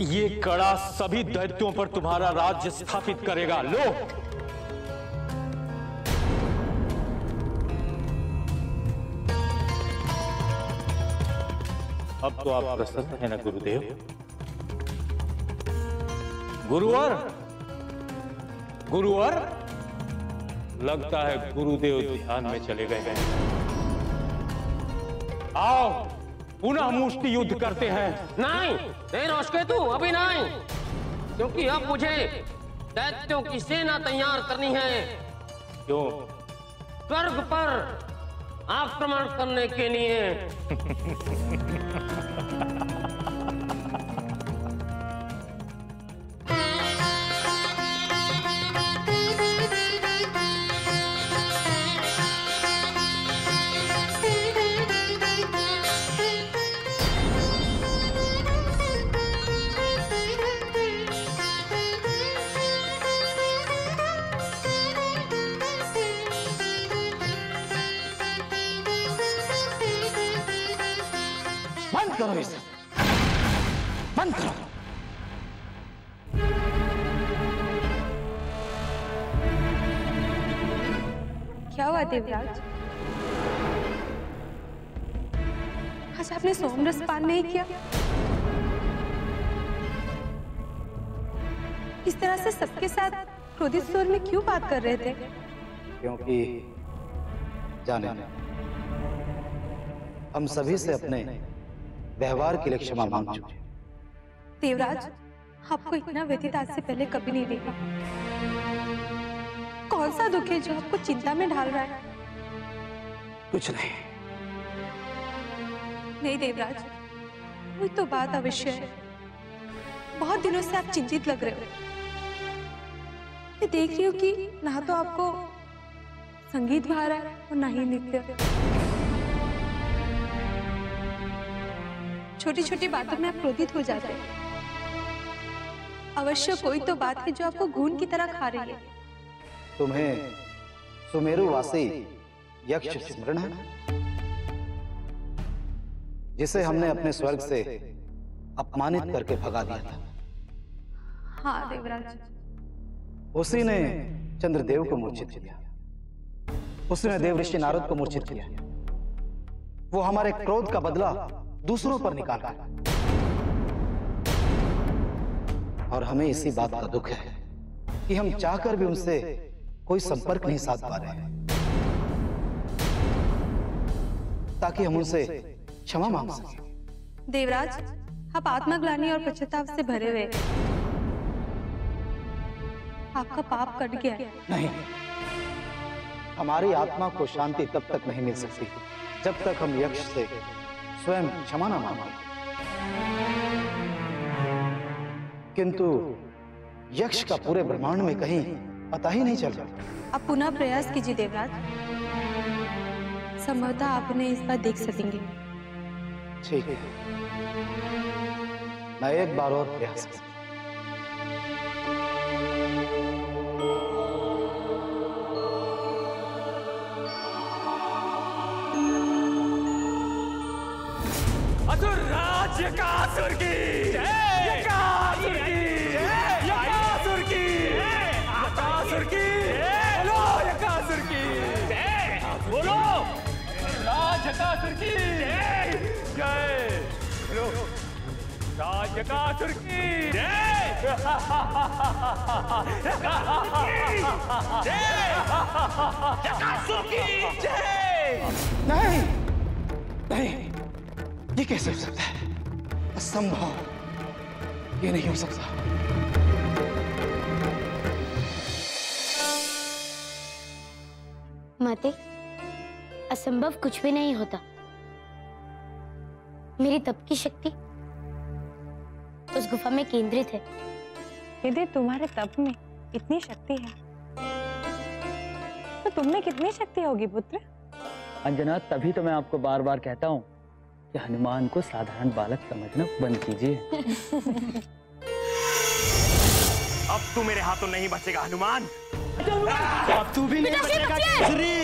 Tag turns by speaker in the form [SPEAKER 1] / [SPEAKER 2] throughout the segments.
[SPEAKER 1] ये कड़ा सभी दैत्यों पर तुम्हारा राज्य स्थापित करेगा। लो, अब तो आप प्रसन्न हैं ना गुरुदेव? गुरुवर, गुरुवर, लगता है गुरुदेव ध्यान में चले गए हैं। आओ पुनः मुष्टि युद्ध करते हैं।
[SPEAKER 2] नहीं, रोशकेतु, अभी नहीं, क्योंकि अब मुझे दैत्यों की सेना तैयार करनी है।
[SPEAKER 1] क्यों?
[SPEAKER 2] स्वर्ग पर आक्रमण करने के लिए।
[SPEAKER 3] बंद करो इसे, बंद करो।
[SPEAKER 4] क्या हुआ देवराज? आज आपने सोमरस पान नहीं किया? इस तरह से सबके साथ क्रोधित स्वर में क्यों बात कर रहे थे?
[SPEAKER 3] क्योंकि जाने हम सभी से अपने व्यवहार के लिए क्षमा मांग चुके।
[SPEAKER 4] देवराज, आपको इतना व्यतीत आज से पहले कभी नहीं देखा। कौन सा दुख है जो आपको चिंता में ढाल रहा है?
[SPEAKER 3] कुछ नहीं।
[SPEAKER 4] नहीं देवराज, कोई तो बात अवश्य है। बहुत दिनों से आप चिंतित लग रहे हो। मैं देख रही हूँ कि ना तो आपको संगीत भा रहा है और ना ही नृत्य। छोटी छोटी बातों में आप क्रोधित हो जाते हैं। अवश्य कोई तो बात है जो आपको घून की तरह खा रही है।
[SPEAKER 3] तुम्हें सुमेरुवासी यक्ष स्मरण है, जिसे हमने अपने स्वर्ग से अपमानित करके भगा दिया था?
[SPEAKER 4] हाँ देवराज,
[SPEAKER 3] उसी ने चंद्रदेव को मूर्छित किया, उसने देवऋषि नारद को मूर्छित किया। वो हमारे क्रोध का बदला दूसरों पर निकाला और हमें इसी बात का दुख है कि हम चाहकर भी उनसे कोई संपर्क नहीं साध पा रहे हैं, ताकि हम उनसे क्षमा मांग सकें।
[SPEAKER 4] देवराज, आप आत्मग्लानि और पश्चाताप से भरे हुए। आपका पाप कट गया।
[SPEAKER 3] नहीं, हमारी आत्मा को शांति तब तक नहीं मिल सकती जब तक हम यक्ष से स्वयं क्षमा न मांगे। किंतु यक्ष का पूरे ब्रह्मांड में कहीं पता ही नहीं चल रहा।
[SPEAKER 4] आप पुनः प्रयास कीजिए देवराज, संभवतः आप उन्हें इस बार देख सकेंगे।
[SPEAKER 3] ठीक है, मैं एक बार और प्रयास करूंगा।
[SPEAKER 1] असुर राज यकासुर की जय, यकासुर की जय, यकासुर की यकासुर की बोलो, यकासुर की जय, बोलो राज यकासुर की जय, जय बोलो राज यकासुर की जय, यकासुर की जय।
[SPEAKER 3] नहीं नहीं, ये कैसे हो सकता है? असंभव, ये नहीं हो सकता।
[SPEAKER 5] माते, असंभव कुछ भी नहीं होता। मेरी तप की शक्ति उस गुफा में केंद्रित है।
[SPEAKER 6] यदि तुम्हारे तप में इतनी शक्ति है तो तुम में कितनी शक्ति होगी पुत्र?
[SPEAKER 7] अंजना, तभी तो मैं आपको बार बार कहता हूँ कि हनुमान को साधारण बालक समझना बंद कीजिए।
[SPEAKER 1] अब तू मेरे हाथों नहीं बचेगा हनुमान।
[SPEAKER 3] अब तू भी नहीं बचेगा केसरी।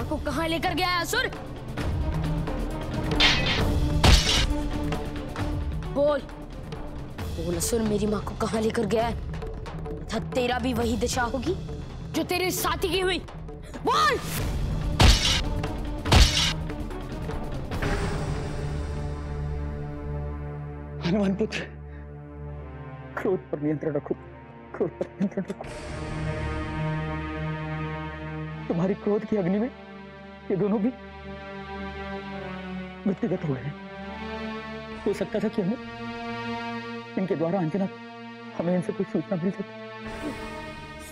[SPEAKER 5] माँ को कहाँ लेकर गया है असुर? बोल बोल असुर, मेरी माँ को कहाँ लेकर गया है? था तेरा भी वही दशा होगी जो तेरे साथी की हुई। बोल।
[SPEAKER 7] हनुमान पुत्र, क्रोध पर नियंत्रण रखो, क्रोध पर नियंत्रण रखो। तुम्हारी क्रोध की अग्नि में ये दोनों भी मृत्युगत हो गए। हो सकता था कि हमें इनके द्वारा अंजना, हमें इनसे कोई सूचना मिल सकती।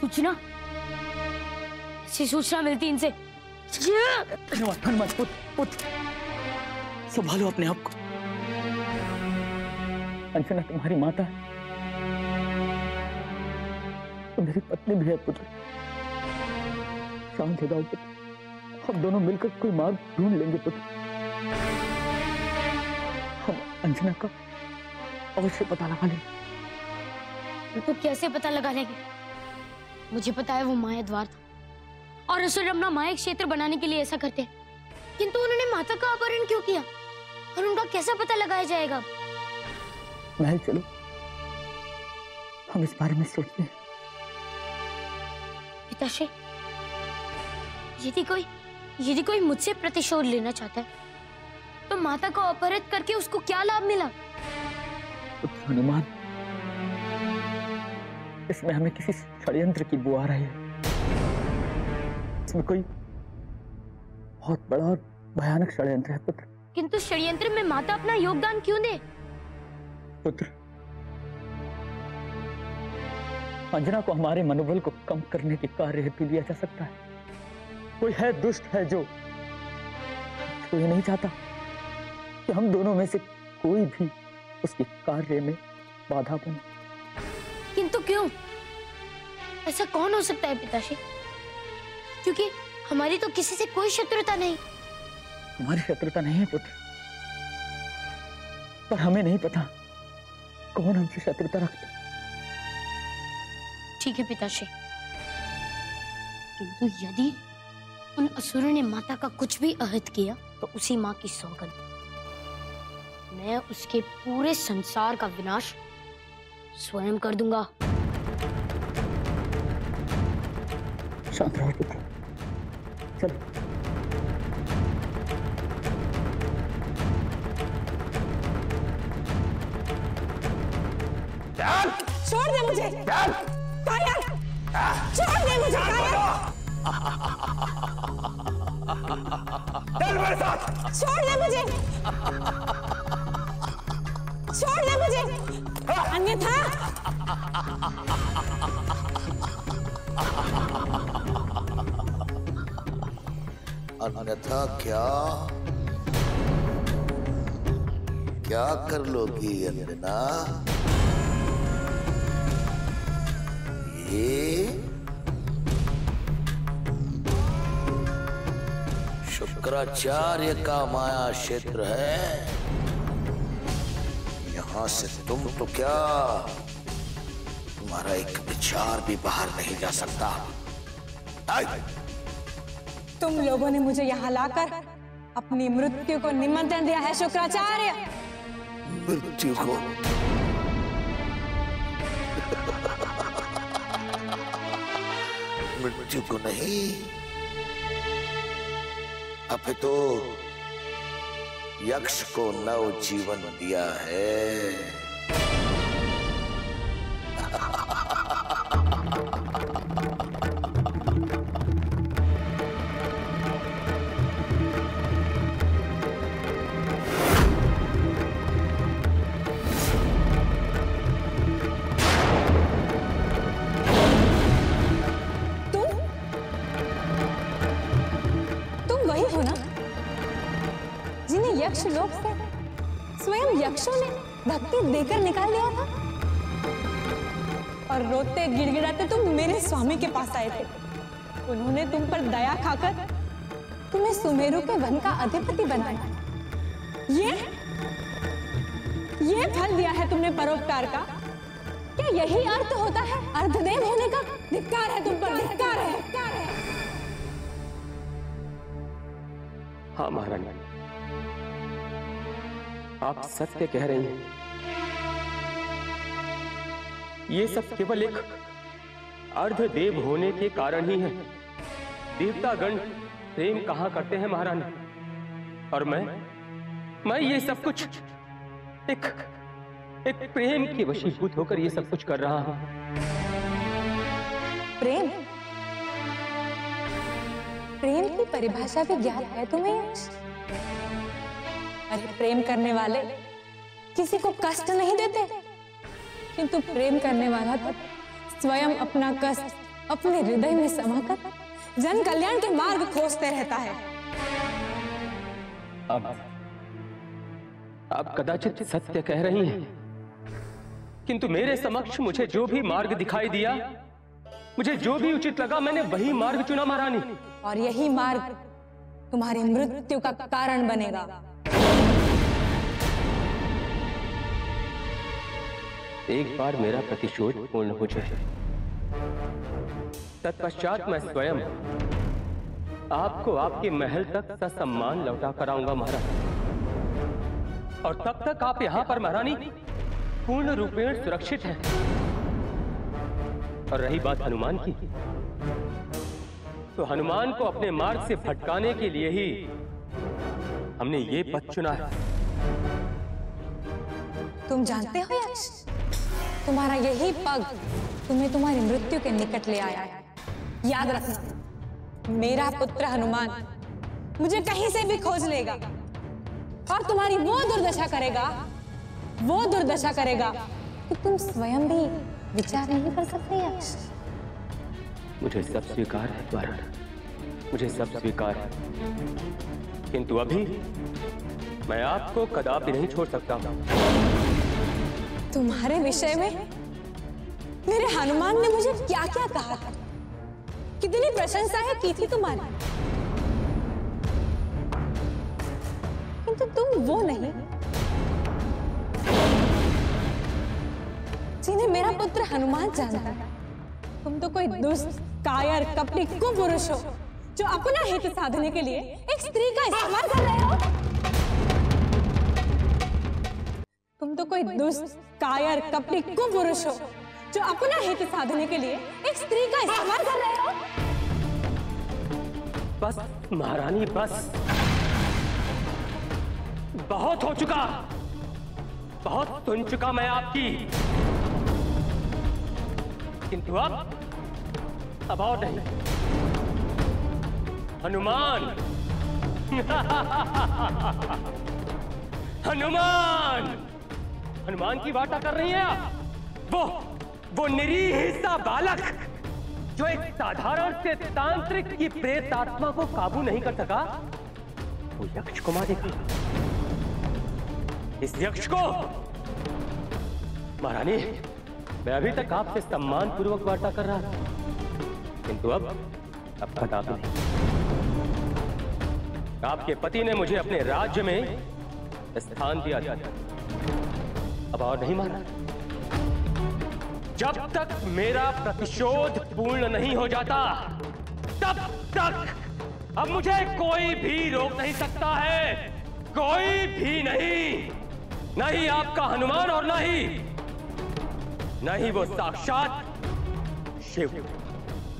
[SPEAKER 5] सूचना? ऐसी सूचना मिलती इनसे?
[SPEAKER 7] हनुमान पुत्र, संभालो अपने आप को। अंजना तुम्हारी माता है, तो मेरी पत्नी भी है पुत्र। शांत हो जाओ पुत्र, हम दोनों मिलकर कोई मार्ग ढूंढ लेंगे पुत्र। हम अंजना का अवश्य पता लगा लेंगे।
[SPEAKER 5] तो कैसे पता लगा लेंगे? मुझे पता है वो माया द्वार था और असुर अपना माया क्षेत्र बनाने के लिए ऐसा करते हैं, किंतु उन्होंने माता का अपहरण क्यों किया और उनका कैसा पता लगाया जाएगा?
[SPEAKER 7] महल चलो, हम इस बारे में सोचते हैं।
[SPEAKER 5] पिताश्री, यदि कोई मुझसे प्रतिशोध लेना चाहता है तो माता को अपहरित करके उसको क्या लाभ मिला?
[SPEAKER 7] हनुमान, इसमें हमें किसी षड्यंत्र की बू आ रही है। इसमें कोई बहुत बड़ा और भयानक षड्यंत्र है पुत्र।
[SPEAKER 5] किंतु षड्यंत्र में माता अपना योगदान क्यों दे?
[SPEAKER 7] पुत्र, अंजना को हमारे मनोबल को कम करने के कार्य हेतु लिया जा सकता है। कोई है दुष्ट है जो ये नहीं चाहता कि हम दोनों में से कोई भी उसके कार्य में बाधा बने।
[SPEAKER 5] किंतु क्यों? ऐसा कौन हो सकता है पिताश्री? क्योंकि हमारी तो किसी से कोई शत्रुता नहीं।
[SPEAKER 7] हमारी शत्रुता नहीं है पुत्र, पर हमें नहीं पता कौन हमसे शत्रुता रखता।
[SPEAKER 5] ठीक है पिताश्री, किंतु यदि उन असुरों ने माता का कुछ भी अहित किया तो उसी माँ की सौगंध, मैं उसके पूरे संसार का विनाश स्वयं कर दूंगा।
[SPEAKER 7] शांत रहो पुत्र, चलो।
[SPEAKER 6] छोड़ दे मुझे काया, छोड़ दे मुझे काया,
[SPEAKER 1] चल मेरे साथ।
[SPEAKER 6] छोड़ दे मुझे, छोड़ दे मुझे, अन्यथा
[SPEAKER 8] अन्यथा क्या कर लोगी अंजना? ये शुक्राचार्य का माया क्षेत्र है। यहां से तुम तो क्या, तुम्हारा एक विचार भी बाहर नहीं जा सकता।
[SPEAKER 6] तुम लोगों ने मुझे यहाँ लाकर अपनी मृत्यु को निमंत्रण दिया है शुक्राचार्य।
[SPEAKER 8] मृत्यु को? मृत्यु को नहीं, अपितु यक्ष को नव जीवन दिया है।
[SPEAKER 6] यक्ष लोक से स्वयं यक्षों ने धक्के देकर निकाल दिया था और रोते गिड़गिड़ाते तुम मेरे स्वामी के पास आए थे। उन्होंने तुम पर दया खाकर तुम्हें सुमेरु के वन का अधिपति बनाया। ये फल दिया है तुमने परोपकार का। क्या यही अर्थ होता है अर्धदेव होने का? धिक्कार है तुम पर, धिक्कार है।
[SPEAKER 2] हाँ महारानी, आप सत्य कह रही हैं। ये सब केवल एक अर्धदेव होने के कारण ही है। देवतागण प्रेम कहाँ करते हैं महारानी, और मैं ये सब कुछ एक प्रेम के वशीभूत होकर ये सब कुछ कर रहा हूं।
[SPEAKER 6] प्रेम? प्रेम की परिभाषा भी ज्ञात है तुम्हें यक्ष? अरे प्रेम करने वाले किसी को कष्ट नहीं देते, किंतु प्रेम करने वाला तो स्वयं अपना कष्ट अपने हृदय में समाकर जन कल्याण के मार्ग खोजते रहता है।
[SPEAKER 2] आप कदाचित सत्य कह रही हैं, किंतु मेरे समक्ष मुझे जो भी मार्ग दिखाई दिया, मुझे जो भी उचित लगा, मैंने वही मार्ग चुना महारानी।
[SPEAKER 6] और यही मार्ग तुम्हारी मृत्यु का कारण बनेगा।
[SPEAKER 2] एक बार मेरा प्रतिशोध पूर्ण हो जाए, तत्पश्चात मैं स्वयं आपको आपके महल तक ससम्मान लौटा कर आऊंगा महाराज। और तब तक आप यहां पर महारानी पूर्ण रूपेण सुरक्षित हैं। और रही बात हनुमान की, तो हनुमान को अपने मार्ग से भटकाने के लिए ही हमने ये पथ चुना है।
[SPEAKER 6] तुम जानते हो यक्ष, तुम्हारा यही पग तुम्हें तुम्हारी मृत्यु के निकट ले आया है। याद रखना, मेरा पुत्र हनुमान मुझे कहीं से भी खोज लेगा और तुम्हारी वो दुर्दशा करेगा कि तुम स्वयं भी विचार नहीं कर सकते यक्ष।
[SPEAKER 2] मुझे सब स्वीकार है द्वारा, मुझे सब स्वीकार है, किंतु अभी मैं आपको कदापि नहीं छोड़ सकता हूं।
[SPEAKER 6] तुम्हारे विषय में मेरे हनुमान ने मुझे क्या क्या कहा था, कितनी प्रशंसाएं की थी तुम्हारी, किंतु तुम वो नहीं जिन्हें मेरा पुत्र हनुमान जानता है। तुम तो कोई दुष्ट, कायर, कपटी, कुपुरुष हो जो अपना हित साधने के लिए एक स्त्री का इस्तेमाल कर रहे हो। तुम तो कोई दुष्ट, कायर, कपटी, कुपुरुष हो जो अपना हित साधने के लिए एक स्त्री का इस्तेमाल कर रहे हो।
[SPEAKER 2] बस महारानी, बस बहुत हो चुका, बहुत सुन चुका मैं आपकी, किंतु अब और नहीं। हनुमान हनुमान की वार्ता कर रही हैं आप? वो निरीह सा बालक जो एक साधारण से तांत्रिक की प्रेत आत्मा को काबू नहीं कर सका, वो यक्ष को मारेगा। इस यक्ष को महारानी, मैं अभी तक आपसे सम्मान पूर्वक वार्ता कर रहा था, किंतु अब कदापि नहीं। आपके पति ने मुझे अपने राज्य में स्थान दिया था, अब और नहीं माना। जब तक मेरा प्रतिशोध पूर्ण नहीं हो जाता, तब तक अब मुझे कोई भी रोक नहीं सकता है, कोई भी नहीं। नहीं आपका हनुमान और नहीं वो साक्षात शिव,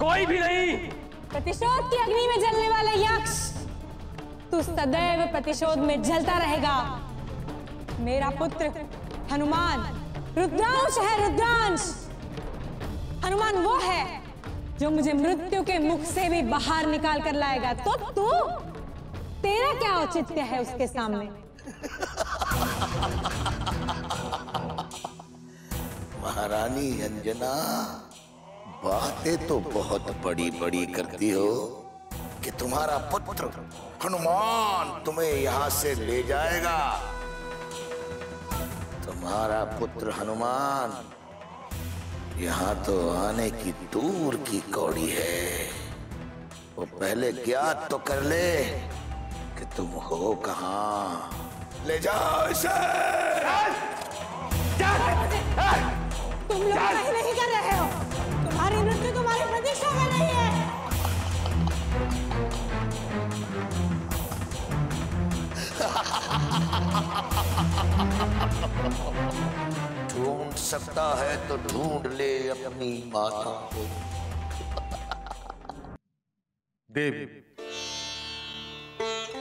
[SPEAKER 2] कोई भी नहीं।
[SPEAKER 6] प्रतिशोध की अग्नि में जलने वाला यक्ष, तू सदैव प्रतिशोध में जलता रहेगा। मेरा पुत्र हनुमान रुद्रांश है, रुद्रांश। हनुमान वो है जो मुझे मृत्यु के मुख से भी बाहर निकाल कर लाएगा। तो तू, तेरा क्या औचित्य है उसके सामने?
[SPEAKER 8] महारानी अंजना, बातें तो बहुत बड़ी बड़ी करती हो कि तुम्हारा पुत्र हनुमान तुम्हें यहां से ले जाएगा। तुम्हारा पुत्र हनुमान यहां तो आने की दूर की कौड़ी है। वो पहले ज्ञात तो कर ले कि तुम हो कहां। ले जाओ इसे।
[SPEAKER 6] तुम लोग सही नहीं कर रहे हो। तुम्हारी मृत्यु तुम्हारी प्रतीक्षा में नहीं है।
[SPEAKER 8] सकता है तो ढूंढ ले अपनी माता को।
[SPEAKER 9] देवी,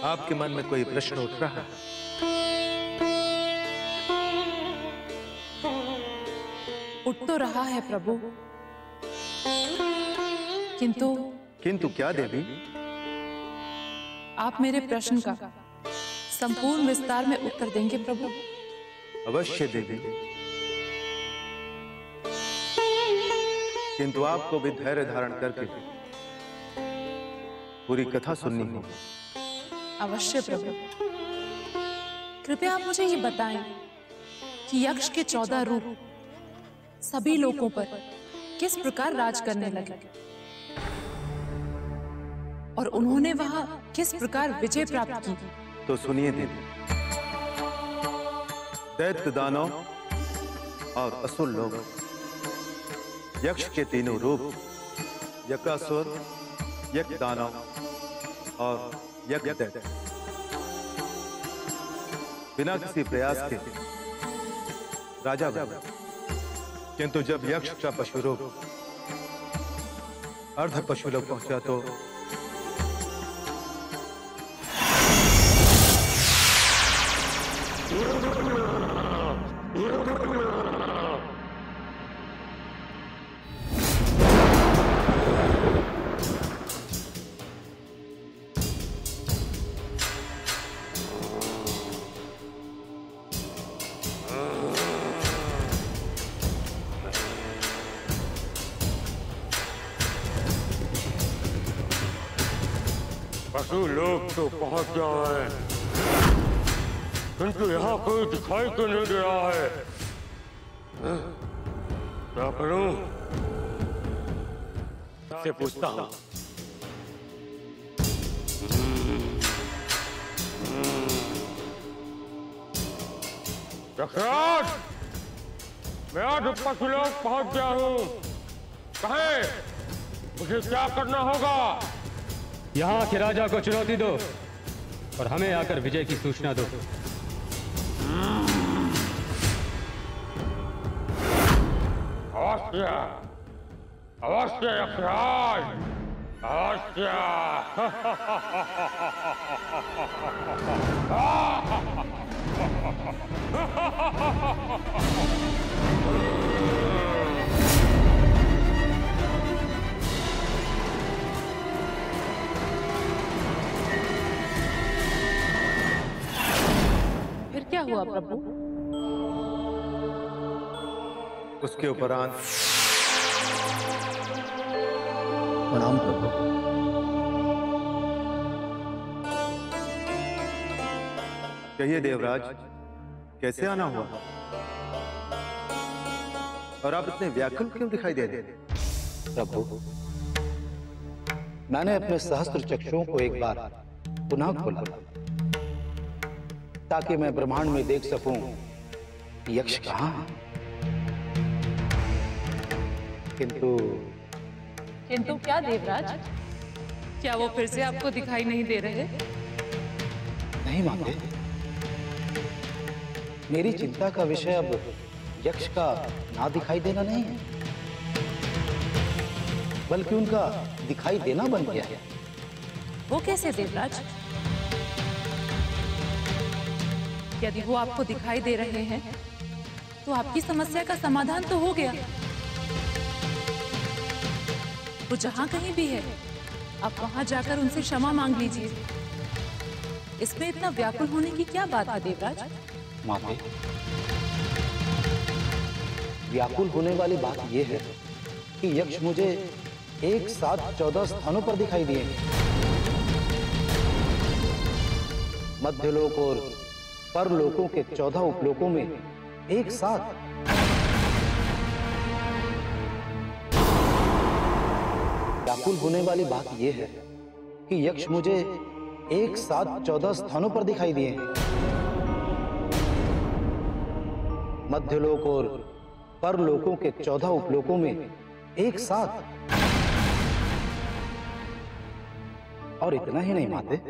[SPEAKER 9] आपके मन में कोई प्रश्न उठ रहा है?
[SPEAKER 10] उठ तो रहा है प्रभु, किंतु
[SPEAKER 9] क्या देवी?
[SPEAKER 10] आप मेरे प्रश्न का संपूर्ण विस्तार में उत्तर देंगे प्रभु?
[SPEAKER 9] अवश्य देवी, किंतु आपको भी धैर्य धारण करके पूरी कथा सुननी होगी।
[SPEAKER 10] अवश्य प्रभु। कृपया आप मुझे ये बताएं कि यक्ष के 14 रूप सभी लोगों पर किस प्रकार राज करने लगे और उन्होंने वहां किस प्रकार विजय प्राप्त की।
[SPEAKER 9] तो सुनिए देवी, दैत्य, दानव और असुर लोग, यक्ष के तीनों रूप, यकासुर, यक दानव और यक दैत्य, बिना किसी प्रयास के राजा बने। किंतु जब यक्ष का पशु रूप अर्ध पशु लोग पहुंचा तो
[SPEAKER 2] पशु लोग तो पहुंच जाए, किंतु यहाँ कोई दिखाई क्यों नहीं दे रहा है? क्या करूं? से पूछता हूं। यक्षराज, मैं आज पशु लोग पहुंच गया हूं। कहे मुझे क्या करना होगा?
[SPEAKER 11] यहाँ के राजा को चुनौती दो और हमें आकर विजय की सूचना दो।
[SPEAKER 2] अवश्य, अवश्य यक्षराज, अवश्य।
[SPEAKER 10] फिर क्या हुआ प्रभु?
[SPEAKER 9] उसके उपरांत
[SPEAKER 3] प्रणाम प्रभु।
[SPEAKER 9] कहिए देवराज, कैसे आना हुआ और आप इतने व्याकुल क्यों दिखाई दे रहे?
[SPEAKER 3] प्रभु, मैंने अपने सहस्त्र चक्षुओं को एक बार पुनः खोला ताकि मैं ब्रह्मांड में देख सकूं कि यक्ष कहां है।
[SPEAKER 10] किंतु क्या देवराज, क्या वो फिर से आपको दिखाई नहीं दे रहे?
[SPEAKER 3] नहीं माते, मेरी चिंता का विषय अब यक्ष का ना दिखाई देना नहीं है, बल्कि उनका दिखाई देना बन गया है।
[SPEAKER 10] वो कैसे देवराज? यदि वो आपको दिखाई दे रहे हैं तो आपकी समस्या का समाधान तो हो गया। वो जहां कहीं भी है, आप वहां जाकर उनसे क्षमा मांग लीजिए। इसमें इतना व्याकुल होने की क्या बात है देवराज?
[SPEAKER 3] माते, व्याकुल होने वाली बात यह है कि यक्ष मुझे एक साथ 14 स्थानों पर दिखाई दिए। मध्यलोक और परलोकों के 14 उपलोकों में एक साथ। व्याकुल होने वाली बात यह है कि यक्ष मुझे एक साथ 14 स्थानों पर दिखाई दिए। मध्यलोक और परलोकों के 14 उपलोकों में एक साथ। और इतना ही नहीं माते,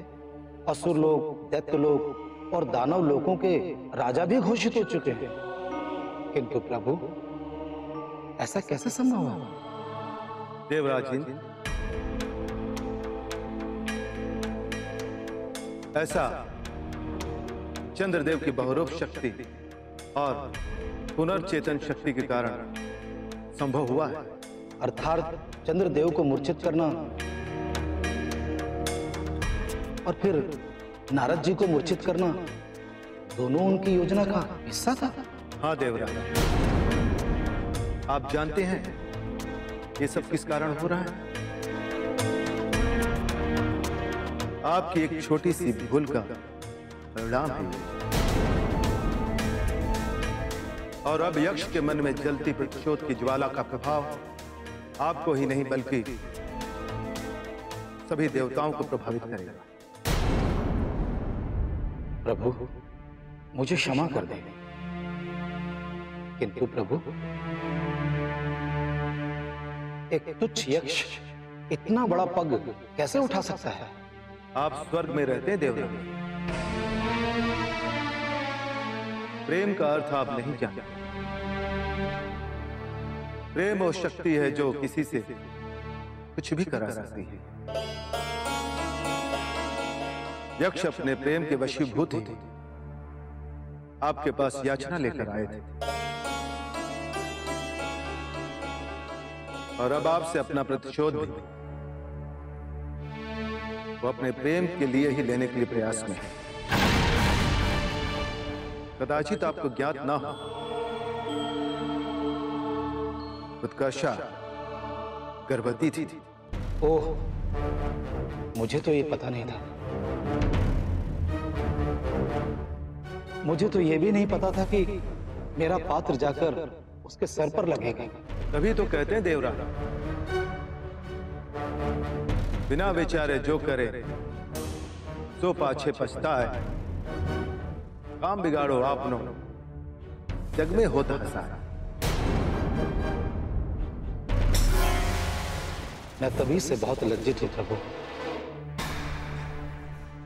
[SPEAKER 3] असुर लोग, दैत्य लोग और दानव लोकों के राजा भी घोषित हो चुके हैं। किंतु प्रभु, ऐसा कैसे संभव है?
[SPEAKER 9] देवराज इंद्र, ऐसा चंद्रदेव की बहुरूप शक्ति और पुनर्चेतन शक्ति के कारण संभव हुआ है।
[SPEAKER 3] अर्थात चंद्रदेव को मूर्छित करना और फिर नारद जी को मूर्छित करना दोनों उनकी योजना का हिस्सा था।
[SPEAKER 9] हाँ देवराज, आप जानते हैं ये सब किस कारण हो रहा है? आपकी एक छोटी सी भूल का परिणाम है। और अब यक्ष के मन में जलती प्रतिशोध की ज्वाला का प्रभाव आपको ही नहीं बल्कि सभी देवताओं को प्रभावित करेगा।
[SPEAKER 3] प्रभु, मुझे क्षमा कर दें, किंतु प्रभु, एक तुच्छ यक्ष इतना बड़ा पग कैसे उठा सकता है?
[SPEAKER 9] आप स्वर्ग में रहते हैं देवराज, प्रेम का अर्थ आप नहीं जानते। प्रेम वो शक्ति है जो किसी से कुछ भी करा सकती है। यक्ष अपने प्रेम के वशीभूत ही आपके पास याचना लेकर आए थे और अब आपसे अपना प्रतिशोध भी वो अपने प्रेम के लिए ही लेने के लिए प्रयास में है। कदाचित आपको ज्ञात ना हो, उत्कर्षा गर्भवती थी।
[SPEAKER 3] ओह, मुझे तो ये पता नहीं था। मुझे तो ये भी नहीं पता था कि मेरा पात्र जाकर उसके सर पर लगेगा।
[SPEAKER 9] तभी तो कहते हैं देवराज, बिना विचारे जो करे सो पाछे पछताए। काम बिगाड़ो आपनो, जग में होता है सारा।
[SPEAKER 3] मैं तभी से बहुत लज्जित हूं प्रभु,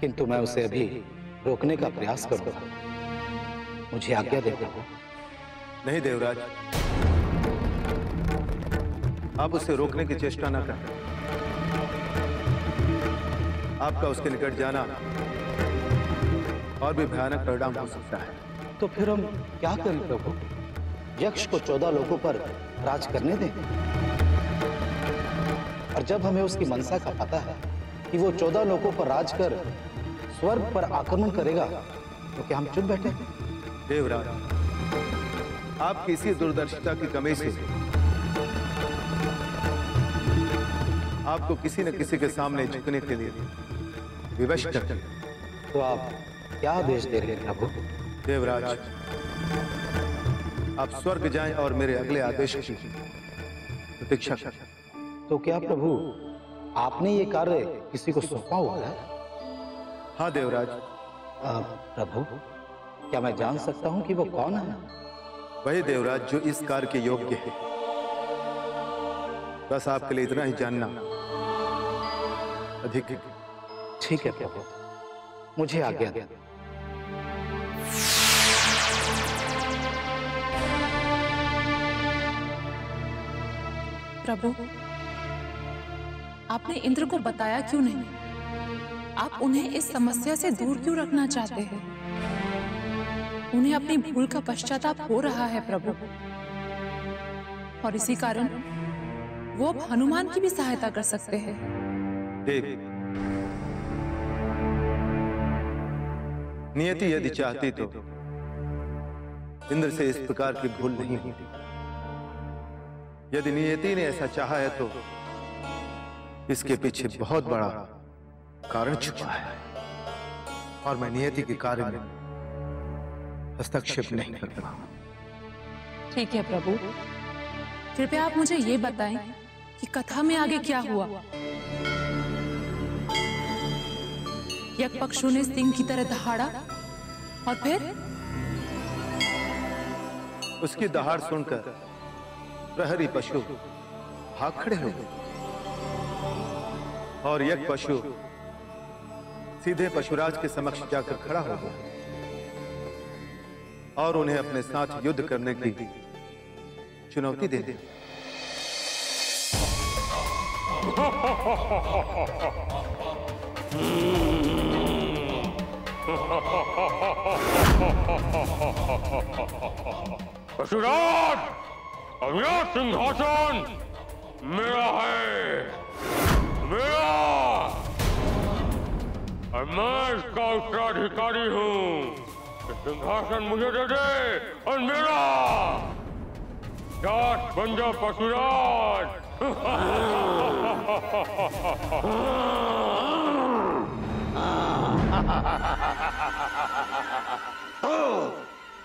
[SPEAKER 3] किंतु मैं उसे अभी रोकने का प्रयास करूंगा। मुझे आज्ञा दे प्रभु।
[SPEAKER 9] नहीं देवराज, आप उसे रोकने की चेष्टा ना करें। आपका उसके निकट जाना और भी भयानक परिणाम हो सकता है।
[SPEAKER 3] तो फिर हम क्या करें प्रभु? यक्ष को 14 लोगों पर राज करने दें, और जब हमें उसकी मनसा का पता है कि वो 14 लोगों पर राज कर स्वर्ग पर आक्रमण करेगा, तो क्या हम चुप बैठे?
[SPEAKER 9] देवराज, आपकी इसी दूरदर्शिता की कमी से आपको किसी न किसी के सामने झुकने के लिए विवश कर।
[SPEAKER 3] तो आप क्या आदेश दे रहे हैं प्रभु?
[SPEAKER 9] देवराज, आप स्वर्ग जाएं और मेरे अगले आदेश की प्रतीक्षा करें।
[SPEAKER 3] तो क्या प्रभु, आपने ये कार्य किसी को सौंपा हुआ है?
[SPEAKER 9] हाँ देवराज।
[SPEAKER 3] प्रभु, क्या मैं जान सकता हूं कि वो कौन है?
[SPEAKER 9] वही देवराज जो इस कार्य के योग्य है। बस आपके लिए इतना ही जानना अधिक है।
[SPEAKER 3] ठीक है प्रभु, मुझे आज्ञा दे।
[SPEAKER 10] प्रभु, आपने इंद्र को बताया क्यों नहीं? आप उन्हें इस समस्या से दूर क्यों रखना चाहते हैं? उन्हें अपनी भूल का पश्चाताप हो रहा है प्रभु, और इसी कारण वो अब हनुमान की भी सहायता कर सकते हैं।
[SPEAKER 9] देव, नियति यदि चाहती तो इंद्र से इस प्रकार की भूल नहीं होती। यदि नियति ने ऐसा चाहा है तो इसके पीछे बहुत बड़ा कारण छुपा है, और मैं नियति के कार्य में हस्तक्षेप नहीं कर पाऊंगा।
[SPEAKER 10] ठीक है प्रभु, कृपया आप मुझे ये बताएं कि कथा में आगे क्या हुआ? यक्षपक्षु ने सिंह की तरह दहाड़ा और फिर?
[SPEAKER 9] उसकी दहाड़ सुनकर प्रहरी पशु भाग खड़े हो गए, और यज्ञ पशु सीधे पशुराज के समक्ष जाकर खड़ा हो गया और उन्हें अपने साथ युद्ध करने की चुनौती दे दी।
[SPEAKER 2] पशुराज, अब यह सिंहासन मेरा है, मेरा, और मैं इसका उत्तराधिकारी हूँ। सिंहासन मुझे दे दे और मेरा दास बन जा पशुराज।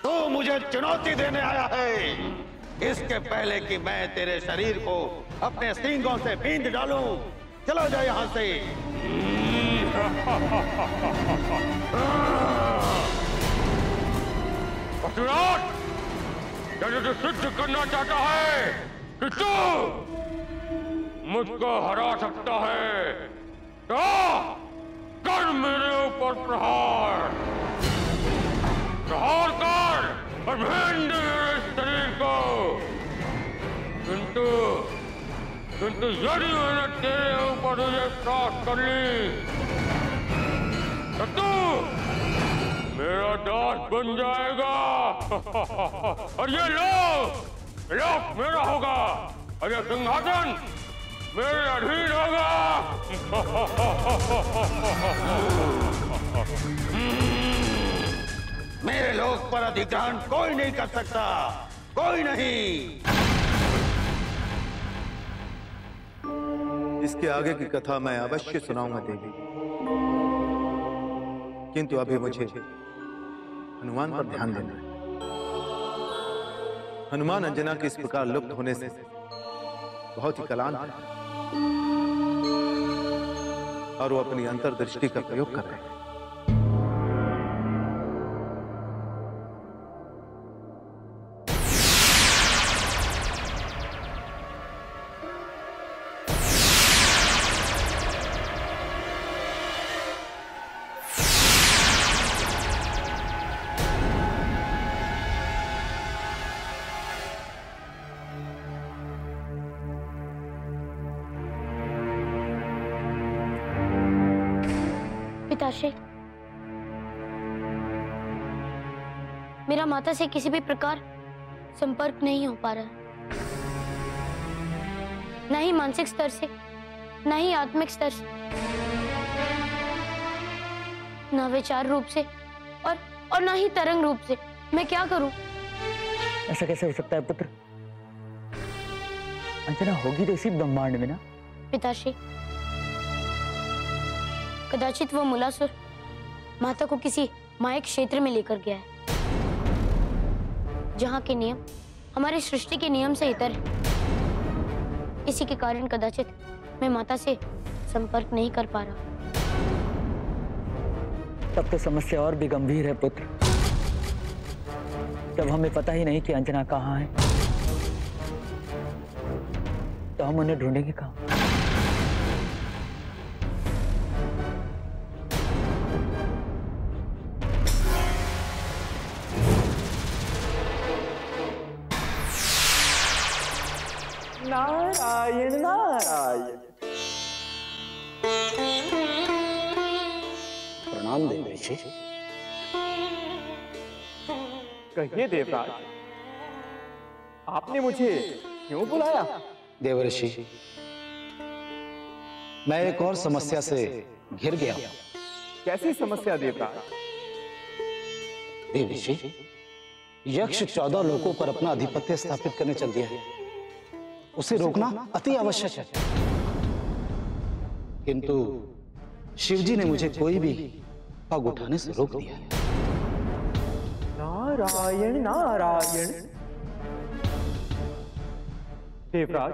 [SPEAKER 8] तू मुझे चुनौती देने आया है। इसके पहले कि मैं तेरे शरीर को अपने सींगों से बींध डालूं, चलो जा यहां से।
[SPEAKER 2] पशुराज, यदि तू सिद्ध करना चाहता है कि तू मुझको हरा सकता है तो कर मेरे ऊपर प्रहार, प्रहार कर और भेद दे मेरे शरीर को। किंतु यदि मैंने तेरे ऊपर ये प्राप्त कर ली तो तू मेरा दास बन जाएगा और ये लोक मेरा होगा और ये सिंहासन मेरे अधीन होगा।
[SPEAKER 8] मेरे लोक पर अधिग्रहण कोई नहीं कर सकता, कोई नहीं।
[SPEAKER 9] इसके आगे की कथा मैं अवश्य सुनाऊंगा देवी, किंतु अभी मुझे हनुमान पर ध्यान देना है। हनुमान अंजना के इस प्रकार लुप्त होने से बहुत ही कलांत है और वो अपनी अंतर्दृष्टि का प्रयोग कर रहे हैं।
[SPEAKER 5] पिताश्री, मेरा माता से किसी भी प्रकार संपर्क नहीं हो पा रहा है, न ही मानसिक स्तर से, न ही आत्मिक स्तर से, न विचार रूप से और न ही तरंग रूप से। मैं क्या करूं?
[SPEAKER 7] ऐसा कैसे हो सकता है पुत्र? अंजना होगी तो इसी ब्रह्मांड में ना।
[SPEAKER 5] पिताश्री, कदाचित वो मुलासुर माता को किसी मायक क्षेत्र में लेकर गया है, जहां के नियम हमारी सृष्टि के नियम से इतर है। इसी के कारण कदाचित मैं माता से संपर्क नहीं कर पा रहा।
[SPEAKER 7] तब तो समस्या और भी गंभीर है पुत्र, जब हमें पता ही नहीं कि अंजना कहाँ है तो हम उन्हें ढूंढेंगे कहाँ?
[SPEAKER 12] नारायण नारायण।
[SPEAKER 3] प्रणाम देवऋषि।
[SPEAKER 12] कहिए देवराज, आपने मुझे क्यों बुलाया?
[SPEAKER 3] देवऋषि, मैं एक और समस्या से घिर गया हूं।
[SPEAKER 12] कैसी समस्या देवराज?
[SPEAKER 3] देवऋषि, यक्ष 14 लोकों पर अपना आधिपत्य स्थापित करने चल दिया है। उसे रोकना अति आवश्यक है, किंतु शिवजी ने मुझे कोई भी पग उठाने से रोक दिया है।
[SPEAKER 12] नारायण नारायण। देवराज,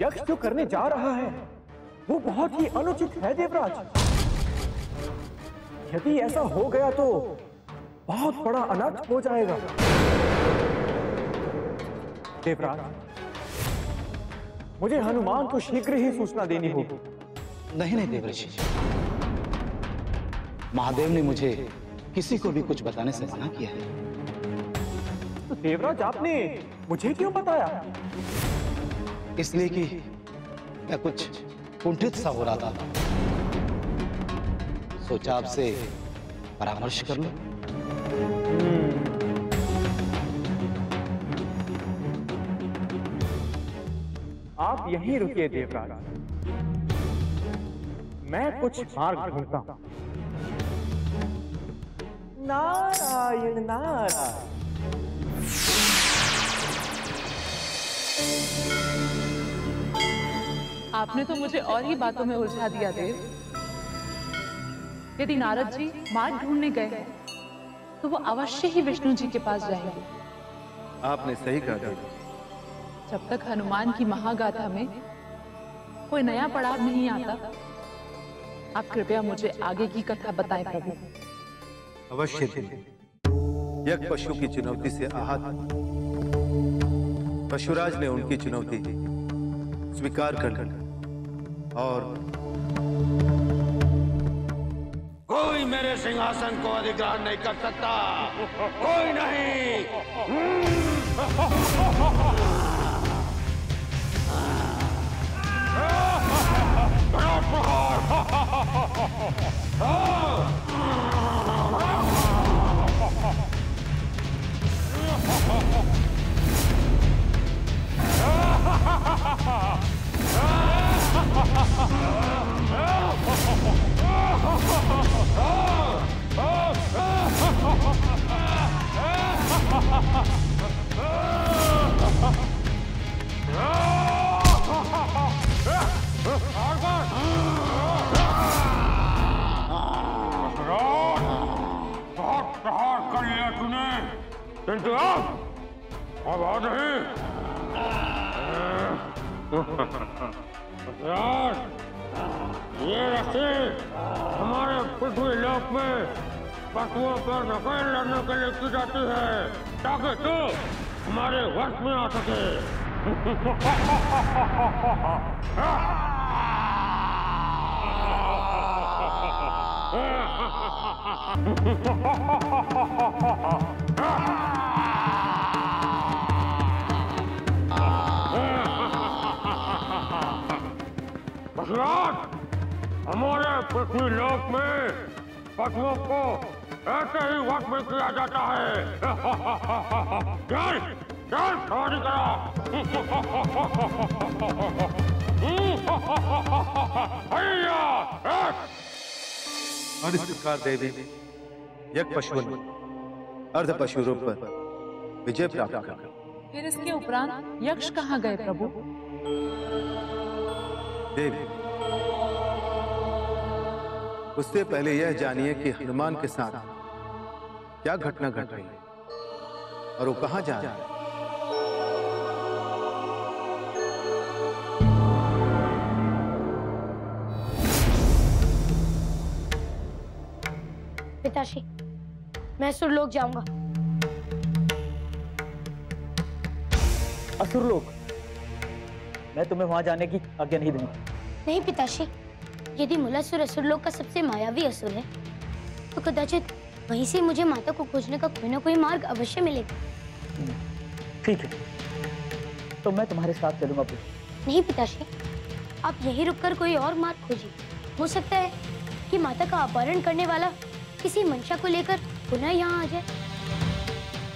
[SPEAKER 12] यक्ष जो करने जा रहा है वो बहुत ही अनुचित है देवराज। यदि ऐसा हो गया तो बहुत बड़ा अनर्थ हो जाएगा। देवराज, मुझे हनुमान को शीघ्र ही सूचना देनी होगी।
[SPEAKER 3] नहीं देवऋषि, महादेव ने मुझे किसी को भी कुछ बताने से मना किया है।
[SPEAKER 12] तो देवराज, आपने मुझे क्यों बताया?
[SPEAKER 3] इसलिए कि मैं कुछ कुंठित सा हो रहा था, सोचा आपसे परामर्श कर लूं।
[SPEAKER 12] आप यहीं रुकिए देवराज, मैं कुछ मार्ग ढूंढता हूं। नारायण नारायण।
[SPEAKER 10] आपने तो मुझे और ही बातों में उलझा दिया देव। यदि नारद जी मार्ग ढूंढने गए हैं, तो वो अवश्य ही विष्णु जी के पास जाएंगे।
[SPEAKER 9] आपने सही कहा देवी।
[SPEAKER 10] जब तक हनुमान की महागाथा में कोई नया पड़ाव नहीं आता, आप कृपया मुझे आगे की कथा बताएं प्रभु।
[SPEAKER 9] अवश्य देवी। यज्ञ पशु की चुनौती से आहत पशुराज ने उनकी चुनौती स्वीकार कर ली और
[SPEAKER 8] कोई मेरे सिंहासन को अधिग्रहण नहीं कर सकता, कोई नहीं।
[SPEAKER 13] बहुत प्रहार कर लिया तूने, किंतु अब आ नहीं। ये रस्सी हमारे पृथ्वी लोक में पशुओं पर नकल लड़ने के लिए की जाती है, ताकि तू हमारे वश में आ सके। हमारे पृथ्वी लोक में पशुओं को ऐसे ही वश में किया जाता है। चल चल सवारी करो।
[SPEAKER 9] और इस प्रकार देवी यज्ञ पशुओं ने अर्ध पशु रूप पर विजय प्राप्त कर।
[SPEAKER 10] फिर इसके उपरांत यक्ष कहाँ गए प्रभु?
[SPEAKER 9] देवी, उससे पहले यह जानिए कि हनुमान के साथ क्या घटना घट रही है और वो कहां जा रहा है।
[SPEAKER 5] पिताश्री, मैं सुरलोक जाऊंगा।
[SPEAKER 7] असुरलोक? मैं तुम्हें वहां जाने की आज्ञा नहीं दूंगा।
[SPEAKER 5] नहीं पिताश्री, यदि मूलासुर असुरलोक का सबसे मायावी असुर है, तो कदाचित वहीं से मुझे माता को खोजने का कोई ना कोई मार्ग अवश्य मिलेगा।
[SPEAKER 7] ठीक है, तो मैं तुम्हारे साथ चलूंगा।
[SPEAKER 5] नहीं पिताश्री, आप यहीं रुककर कोई और मार्ग खोजिए। हो सकता है कि माता का अपहरण करने वाला किसी मंशा को लेकर पुनः यहाँ आ जाए।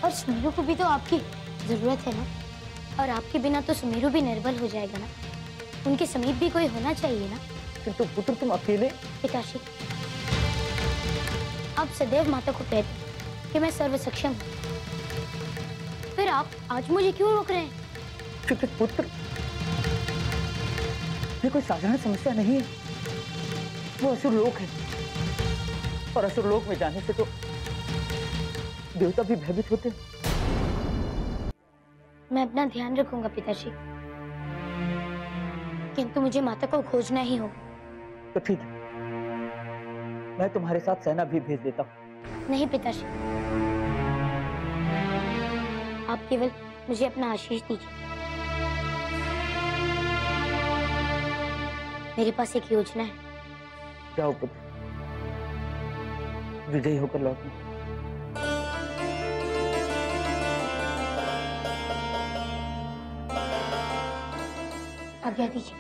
[SPEAKER 5] और सुमेरु को भी तो आपकी जरूरत है ना, और आपके बिना तो सुमेरु भी निर्बल हो जाएगा ना। उनके समीप भी कोई होना चाहिए ना।
[SPEAKER 7] किंतु पुत्र तुम अकेले?
[SPEAKER 5] पिताश्री, आप सदैव माता को कहते कि मैं सर्व सक्षम हूँ, फिर आप आज मुझे क्यों रोक रहे हैं?
[SPEAKER 7] क्योंकि पुत्र, ये कोई साधारण समस्या नहीं है। वो असुरलोक है, और असुरलोक में जाने से तो देवता भी भयभीत होते हैं।
[SPEAKER 5] मैं अपना ध्यान रखूंगा पिताश्री, किंतु मुझे माता को खोजना ही होगा।
[SPEAKER 7] तो ठीक है, मैं तुम्हारे साथ सेना भी भेज देता हूँ।
[SPEAKER 5] नहीं पिताश्री, आप केवल मुझे अपना आशीष दीजिए। मेरे पास एक योजना है।
[SPEAKER 7] जाओ पुत्र, विजयी होकर लौटना।
[SPEAKER 5] आज्ञा दीजिए।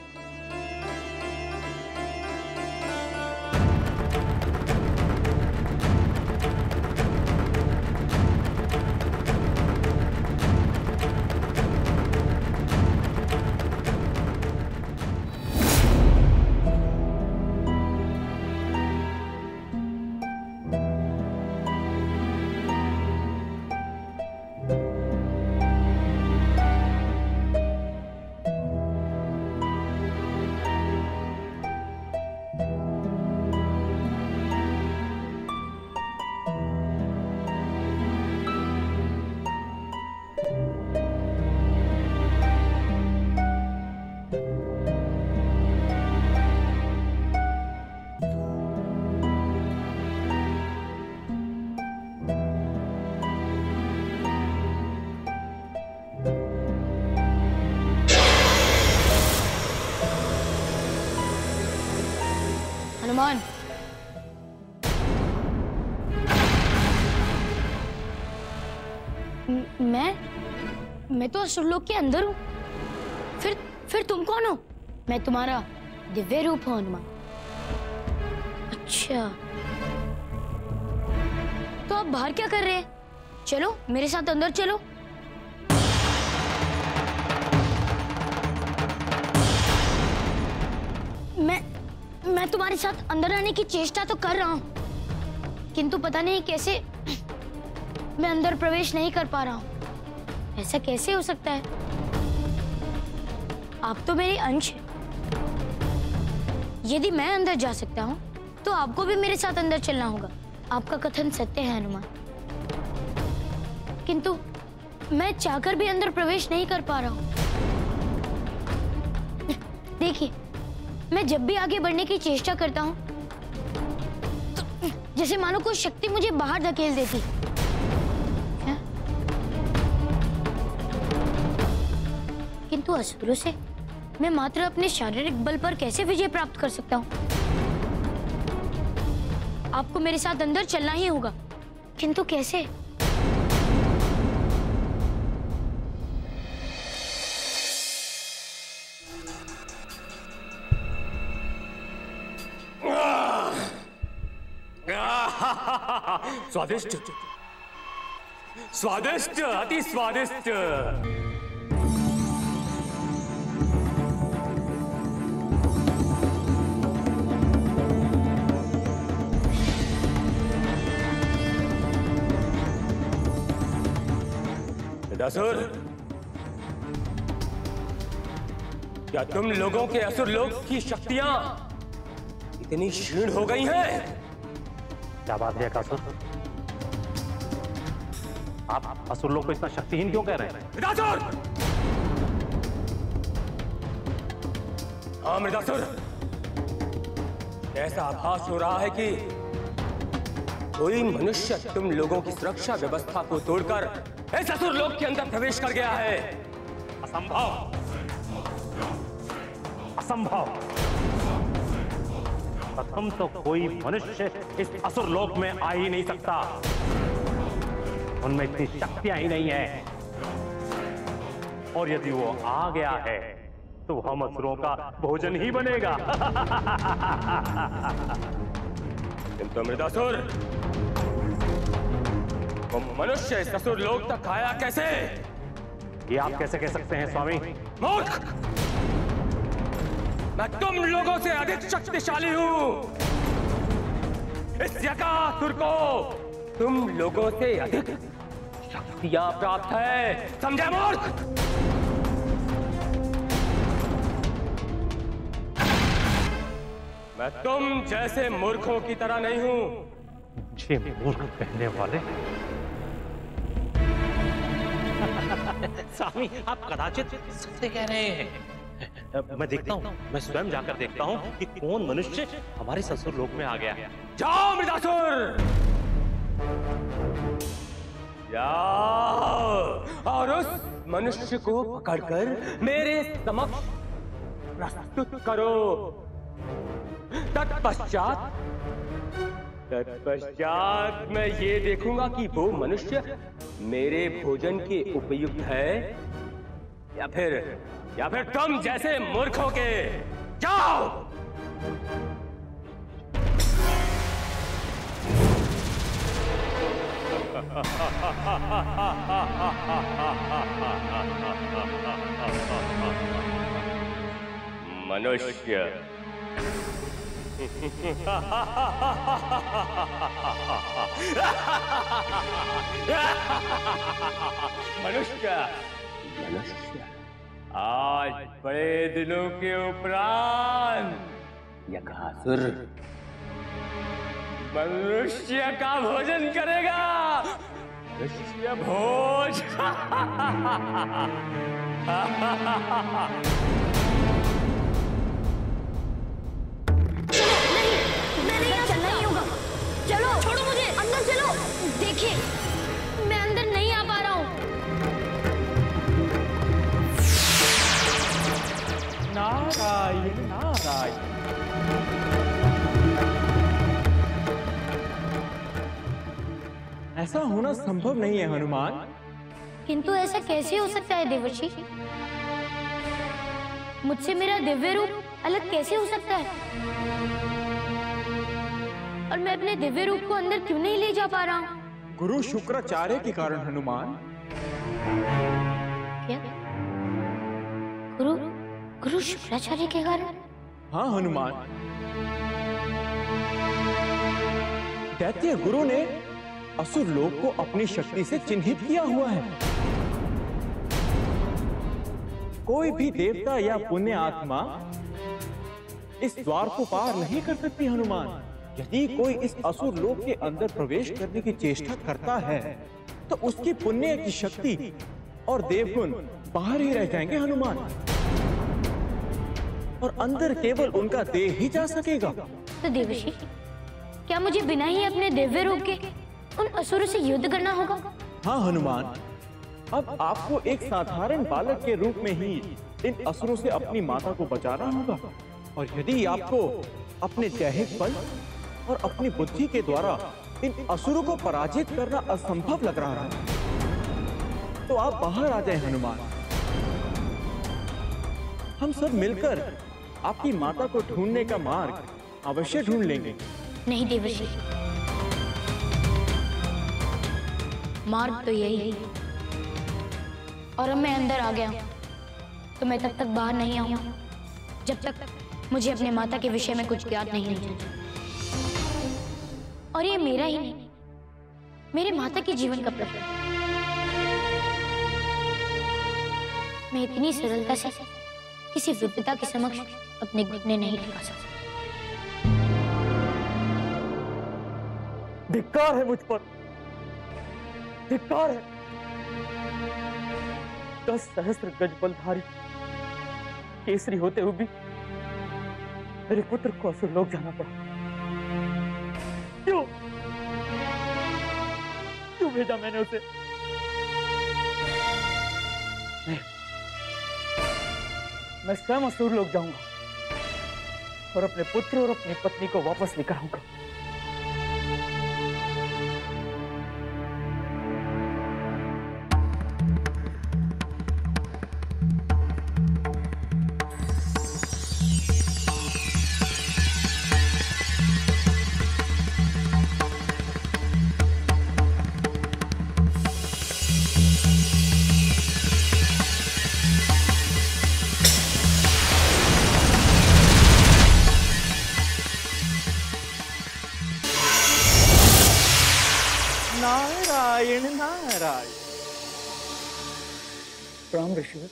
[SPEAKER 5] हनुमान, मैं तो असुरलोक के अंदर हूँ। फिर तुम कौन हो? मैं तुम्हारा दिव्य रूप हूँ हनुमान। अच्छा, तो आप बाहर क्या कर रहे हैं? चलो मेरे साथ अंदर चलो। मैं तुम्हारे साथ अंदर आने की चेष्टा तो कर रहा हूँ, किंतु पता नहीं कैसे मैं अंदर प्रवेश नहीं कर पा रहा हूँ। ऐसा कैसे हो सकता है? आप तो मेरे अंश हैं। यदि मैं अंदर जा सकता हूँ तो आपको भी मेरे साथ अंदर चलना होगा। आपका कथन सत्य है हनुमान, किंतु मैं चाहकर भी अंदर प्रवेश नहीं कर पा रहा हूँ। देखिए, मैं जब भी आगे बढ़ने की चेष्टा करता हूँ तो जैसे मानो कोई शक्ति मुझे बाहर धकेल देती है। किंतु असुरों से मैं मात्र अपने शारीरिक बल पर कैसे विजय प्राप्त कर सकता हूँ? आपको मेरे साथ अंदर चलना ही होगा, किंतु कैसे?
[SPEAKER 2] स्वादिष्ट, स्वादिष्ट, अति स्वादिष्ट। असुर, क्या तुम लोगों के असुर लोक की शक्तियां इतनी क्षीण हो गई हैं?
[SPEAKER 1] क्या बात है कासुर? आप असुर लोग को इतना शक्तिहीन क्यों कह रहे हैं?
[SPEAKER 2] मृदासुर! हाँ मृदासुर, ऐसा आभास हो रहा है कि कोई मनुष्य तुम लोगों की सुरक्षा व्यवस्था को तोड़कर इस असुर लोक के अंदर प्रवेश कर गया है।
[SPEAKER 1] असंभव, असंभव। प्रथम तो कोई मनुष्य इस असुर लोक में आ ही नहीं सकता। उनमें इतनी शक्तियां ही नहीं है, और यदि वो आ गया है तो हम असुरों का भोजन ही बनेगा।
[SPEAKER 2] किंतु मृदासुर, वो मनुष्य इस असुर लोक तक आया कैसे?
[SPEAKER 1] ये आप कैसे कह सकते हैं स्वामी?
[SPEAKER 2] मूर्ख! मैं तुम लोगों से अधिक शक्तिशाली हूं। इस यकासुर को तुम लोगों से अधिक शक्तियां प्राप्त है, समझे मूर्ख? मैं तुम जैसे मूर्खों की तरह नहीं हूं।
[SPEAKER 1] मुझे मूर्ख कहने वाले? स्वामी, आप कदाचित सत्य कह रहे हैं। मैं देखता हूँ, मैं स्वयं जाकर देखता हूँ कि कौन मनुष्य हमारे ससुर लोक में आ गया है।
[SPEAKER 2] जाओ मृदासुर, जाओ और उस मनुष्य को पकड़कर मेरे समक्ष प्रस्तुत करो। तत्पश्चात मैं ये देखूंगा कि वो मनुष्य मेरे भोजन के उपयुक्त है या फिर तुम जैसे मूर्खों के। जाओ। मनुष्य। मनुष्य आज बड़े दिनों के उपरांत यज्ञासुर मनुष्य का भोजन करेगा। मनुष्य भोज।
[SPEAKER 5] नहीं होगा। चलो, छोड़ो मुझे। अंदर चलो। देखिए, मैं अंदर नहीं आ पा रहा हूँ।
[SPEAKER 12] नारायण नारायण। ऐसा होना संभव नहीं है हनुमान।
[SPEAKER 5] किंतु ऐसा कैसे हो सकता है देवर्षि? मुझसे मेरा दिव्य रूप अलग कैसे हो सकता है? और मैं अपने दिव्य रूप को अंदर क्यों नहीं ले जा पा रहा हूँ?
[SPEAKER 12] गुरु शुक्राचार्य के कारण हनुमान।
[SPEAKER 5] क्या? गुरु शुक्राचार्य के कारण?
[SPEAKER 12] हाँ हनुमान। दैत्य गुरु ने असुर लोक को अपनी शक्ति से चिन्हित किया हुआ है। कोई भी देवता या पुण्य आत्मा इस द्वार को पार नहीं कर सकती हनुमान। यदि कोई इस असुर लोक के अंदर प्रवेश करने की चेष्टा करता है तो उसकी पुण्य की शक्ति और देवगुण बाहर ही रह जाएंगे हनुमान, और अंदर केवल उनका देह ही जा सकेगा।
[SPEAKER 5] तो देवर्षि, क्या मुझे बिना ही अपने दिव्य रूप के उन असुरों से युद्ध करना होगा?
[SPEAKER 12] हाँ हनुमान, अब आपको एक साधारण बालक के रूप में ही इन असुरों से अपनी माता को बचाना होगा। और यदि आपको अपने दैहिक बल और अपनी बुद्धि के द्वारा इन असुरों को पराजित करना असंभव लग रहा है तो आप बाहर आ जाएं हनुमान। हम सब मिलकर आपकी माता को ढूंढने का मार्ग अवश्य ढूंढ लेंगे।
[SPEAKER 5] नहीं देवर्षि, मार्ग तो यही है, और अब मैं अंदर आ गया हूं तो मैं तब तक बाहर नहीं आऊंगा जब तक मुझे अपने माता के विषय में कुछ ज्ञात नहीं हो जाता। और ये मेरा ही नहीं, मेरे माता के जीवन का प्रश्न है। मैं इतनी सरलता से किसी विपदा के समक्ष अपने घुटने नहीं टिका सकता।
[SPEAKER 7] धिक्कार है मुझ पर, धिक्कार है। 10 सहस्त्र गज बलधारी केसरी होते हुए भी मेरे पुत्र को असुर लोक जाना पड़ा। क्यों भेजा मैंने उसे? मैं स्वयं असुर लोक जाऊंगा और अपने पुत्र और अपनी पत्नी को वापस लेकर आऊंगा।
[SPEAKER 12] नारायण नारायण।
[SPEAKER 7] प्रणाम ऋषिवर।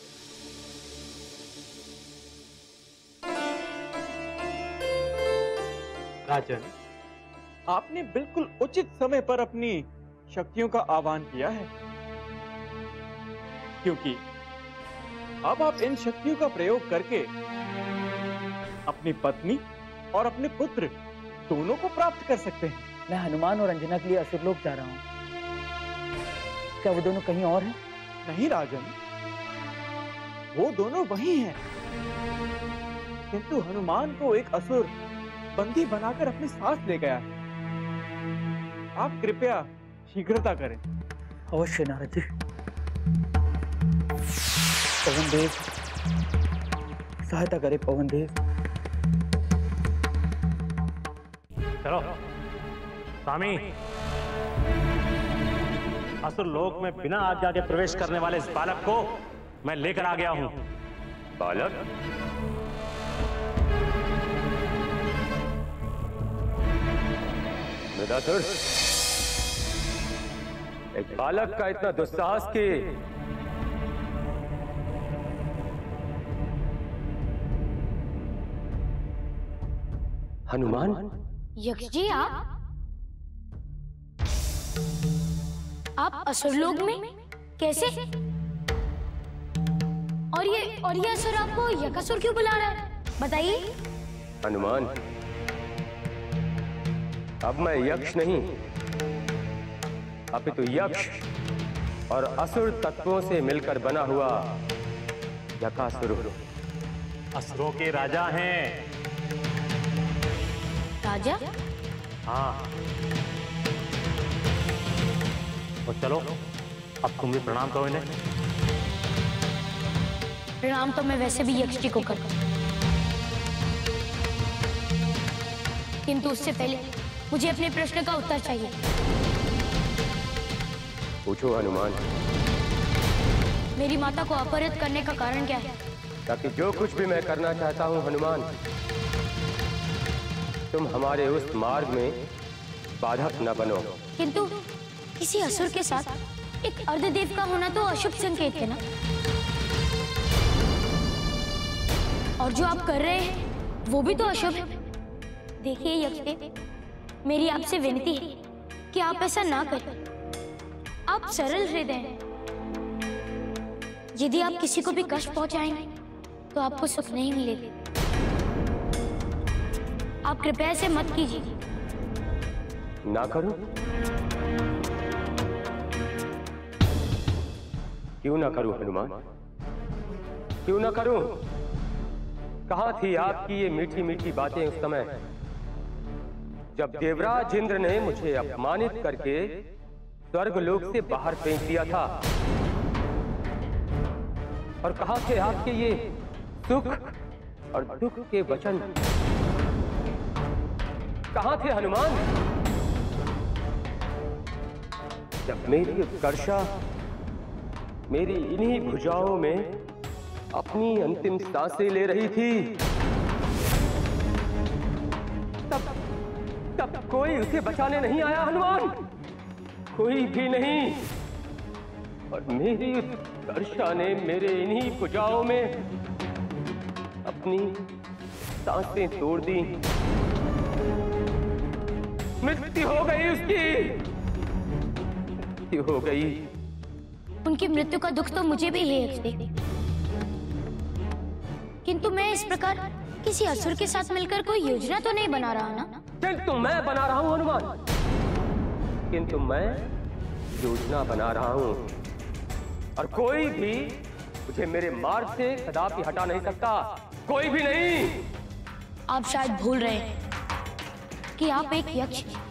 [SPEAKER 12] राजन, आपने बिल्कुल उचित समय पर अपनी शक्तियों का आह्वान किया है, क्योंकि अब आप इन शक्तियों का प्रयोग करके अपनी पत्नी और अपने पुत्र दोनों को प्राप्त कर सकते हैं।
[SPEAKER 7] मैं हनुमान और अंजना के लिए असुरलोक जा रहा हूँ। क्या वो दोनों कहीं और हैं?
[SPEAKER 12] नहीं राजन, वो दोनों वही हैं, किंतु हनुमान को एक असुर बंदी बनाकर अपने साथ ले गया है। आप कृपया शीघ्रता करें।
[SPEAKER 7] अवश्य नारद जी। पवन देव, सहायता करे पवन देव।
[SPEAKER 1] चलो स्वामी, असुर लोक में बिना आज्ञा के प्रवेश करने वाले इस बालक को मैं लेकर आ गया हूं।
[SPEAKER 2] बालक? मृदासुर, एक बालक का इतना दुस्साहस कि हनुमान?
[SPEAKER 5] यक्ष जी, आप असुरलोक में कैसे? और ये असुर आपको यकासुर क्यों बुला रहा है, बताइए।
[SPEAKER 2] हनुमान, अब मैं यक्ष नहीं, अपितु यक्ष और असुर तत्वों से मिलकर बना हुआ यकासुर।
[SPEAKER 1] असुरों के राजा हैं।
[SPEAKER 5] राजा?
[SPEAKER 1] हाँ। तो चलो, अब तुम भी प्रणाम करो इन्हें।
[SPEAKER 5] प्रणाम तो मैं वैसे भी यक्ष जी को करता हूं, किंतु उससे पहले मुझे अपने प्रश्न का उत्तर चाहिए।
[SPEAKER 2] पूछो हनुमान।
[SPEAKER 5] मेरी माता को अपहरित करने का कारण क्या है?
[SPEAKER 2] ताकि जो कुछ भी मैं करना चाहता हूं हनुमान, तुम हमारे उस मार्ग में बाधक न बनो।
[SPEAKER 5] किंतु किसी असुर के साथ एक अर्धदेव का होना तो अशुभ संकेत है ना? और जो आप कर रहे हैं वो भी तो अशुभ है। देखिए यक्षदेव, मेरी आपसे विनती है कि आप ऐसा ना करें। आप सरल हृदय हैं। यदि आप किसी को भी कष्ट पहुंचाएंगे तो आपको सुख नहीं मिलेगा। आप कृपया ऐसे मत कीजिए।
[SPEAKER 2] ना करूं? क्यों ना करूं हनुमान? क्यों ना करूं? कहां थी आपकी ये मीठी मीठी बातें उस समय, जब देवराज इंद्र ने मुझे अपमानित करके स्वर्गलोक से बाहर फेंक दिया था? और कहां थे आपके ये सुख और दुख के वचन? कहां थे हनुमान, जब मेरी उत्कर्षा मेरी इन्हीं भुजाओं में अपनी अंतिम सांसें ले रही थी? तब कोई उसे बचाने नहीं आया हनुमान, कोई भी नहीं। और मेरी उत्कर्षा ने मेरे इन्हीं भुजाओं में अपनी सांसें तोड़ दी। मृत्यु हो गई उसकी, मृत्यु हो गई।
[SPEAKER 5] उनकी मृत्यु का दुख तो मुझे भी है यक्षदेव, किंतु मैं इस प्रकार किसी असुर के साथ मिलकर कोई योजना तो नहीं बना रहा ना?
[SPEAKER 2] किंतु मैं बना रहा हूं हनुमान, किंतु मैं योजना बना रहा हूं, और कोई भी मुझे मेरे मार्ग से कदापि हटा नहीं सकता, कोई भी नहीं।
[SPEAKER 5] आप शायद भूल रहे हैं कि आप एक यक्ष हैं।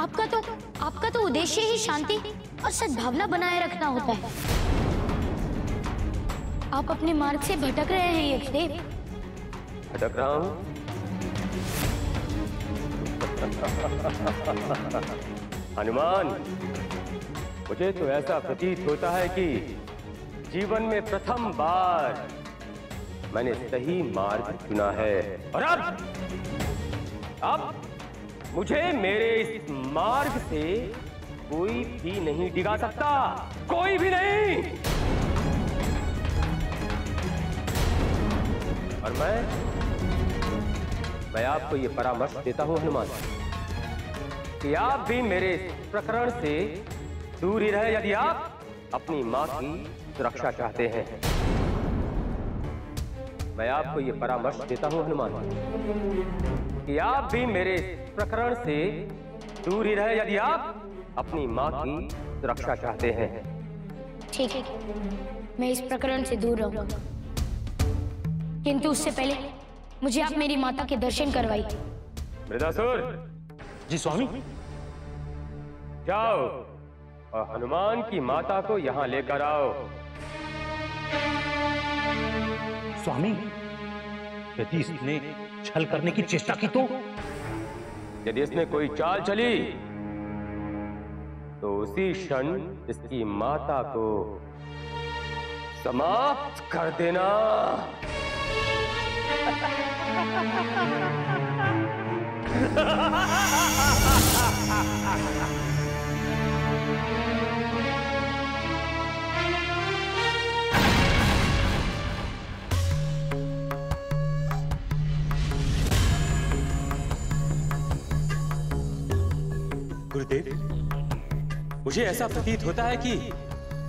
[SPEAKER 5] आपका तो उद्देश्य ही शांति और सद्भावना बनाए रखना होता है। आप अपने मार्ग से भटक रहे हैं यक्षदेव।
[SPEAKER 2] भटक रहा हूं? हनुमान, मुझे तो ऐसा प्रतीत होता है कि जीवन में प्रथम बार मैंने सही मार्ग चुना है, और अब मुझे मेरे इस मार्ग से कोई भी नहीं डिगा सकता, कोई भी नहीं। और मैं आपको ये परामर्श देता हूं हनुमान, कि आप भी मेरे इस प्रकरण से दूर ही रहे, यदि आप अपनी मां की सुरक्षा चाहते हैं। मैं आपको ये परामर्श देता हूं हनुमान, कि आप भी मेरे इस प्रकरण से दूर ही रहे, यदि आप अपनी मां की सुरक्षा चाहते हैं।
[SPEAKER 5] ठीक है, मैं इस प्रकरण से दूर रहूंगा, किंतु उससे पहले मुझे आप मेरी माता के दर्शन करवाइए।
[SPEAKER 2] मृदासुर।
[SPEAKER 1] जी स्वामी।
[SPEAKER 2] जाओ और हनुमान की माता को यहां लेकर आओ।
[SPEAKER 1] स्वामी, यदि इसने छल करने की चेष्टा की तो?
[SPEAKER 2] यदि इसने कोई चाल चली तो उसी क्षण इसकी माता को समाप्त कर देना। गुरुदेव, मुझे ऐसा प्रतीत होता है कि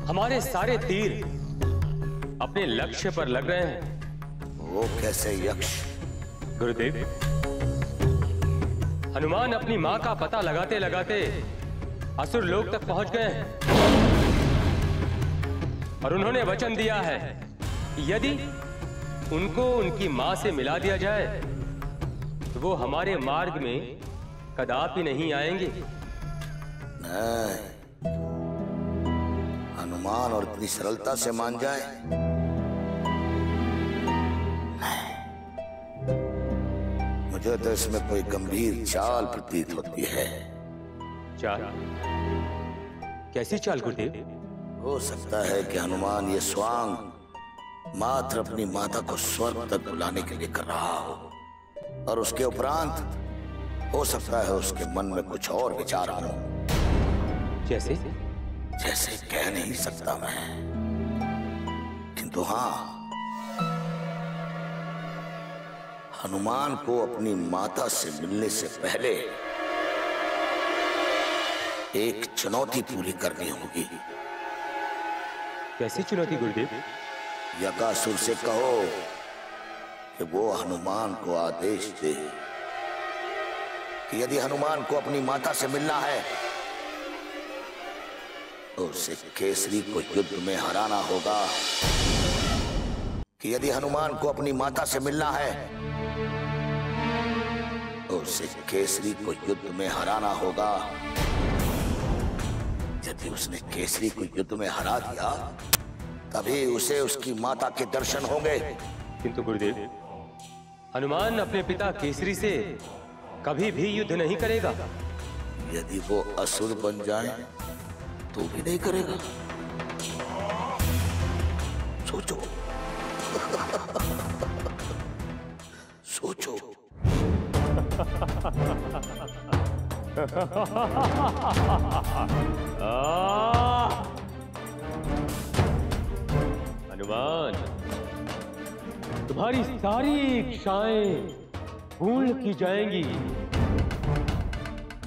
[SPEAKER 2] हमारे सारे तीर अपने लक्ष्य पर लग रहे हैं।
[SPEAKER 8] वो कैसे यक्ष?
[SPEAKER 2] गुरुदेव, हनुमान अपनी मां का पता लगाते लगाते असुर लोक तक पहुंच गए हैं और उन्होंने वचन दिया है कि यदि उनको उनकी मां से मिला दिया जाए तो वो हमारे मार्ग में कदापि नहीं आएंगे।
[SPEAKER 8] नहीं, हनुमान और इतनी सरलता से मान जाए? नहीं, मुझे तो इसमें कोई गंभीर चाल प्रतीत होती है।
[SPEAKER 2] चाल? कैसी चाल गुरुदेव?
[SPEAKER 8] हो सकता है कि हनुमान ये स्वांग मात्र अपनी माता को स्वर्ग तक बुलाने के लिए कर रहा हो, और उसके उपरांत हो सकता है उसके मन में कुछ और विचार हो।
[SPEAKER 2] जैसे?
[SPEAKER 8] जैसे कह नहीं सकता मैं, किंतु हाँ, हनुमान को अपनी माता से मिलने से पहले एक चुनौती पूरी करनी होगी।
[SPEAKER 2] कैसी चुनौती गुरुदेव?
[SPEAKER 8] यकासुर से कहो कि वो हनुमान को आदेश दे कि यदि हनुमान को अपनी माता से मिलना है तो उसे केसरी को युद्ध में हराना होगा। कि यदि हनुमान को अपनी माता से मिलना है तो उसे केसरी को युद्ध में हराना होगा। यदि उसने केसरी को युद्ध में हरा दिया तभी उसे उसकी माता के दर्शन होंगे।
[SPEAKER 2] किंतु गुरुदेव, हनुमान अपने पिता केसरी से कभी भी युद्ध नहीं करेगा।
[SPEAKER 8] यदि वो असुर बन जाए तो भी नहीं करेगा। सोचो सोचो।
[SPEAKER 2] हनुमान, तुम्हारी सारी इच्छाएं पूर्ण की जाएंगी,